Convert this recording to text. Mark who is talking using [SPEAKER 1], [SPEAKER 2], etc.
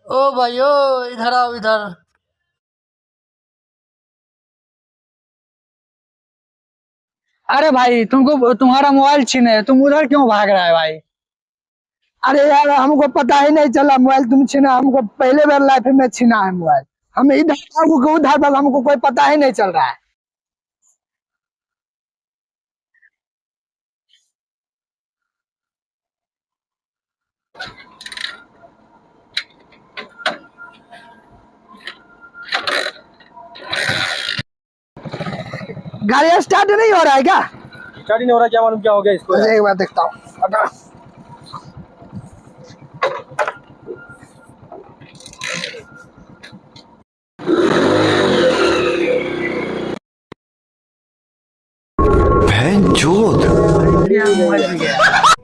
[SPEAKER 1] ओ भाई ओ, इधर आओ इधर।
[SPEAKER 2] अरे भाई तुमको तुम्हारा मोबाइल छीने, तुम उधर क्यों भाग रहा है भाई?
[SPEAKER 3] अरे यार हमको पता ही नहीं चला मोबाइल तुम छीना, हमको पहले बार लाइफ में छीना है मोबाइल। हम इधर भागो उधर भागो, हमको कोई पता ही नहीं चल रहा है। गाड़ी स्टार्ट नहीं हो रहा है क्या?
[SPEAKER 4] स्टार्ट ही नहीं हो रहा, क्या मालूम क्या हो गया इसको यार।
[SPEAKER 3] एक बार देखता हूँ।
[SPEAKER 5] बहन चोद।
[SPEAKER 2] मोबाइल भी गया।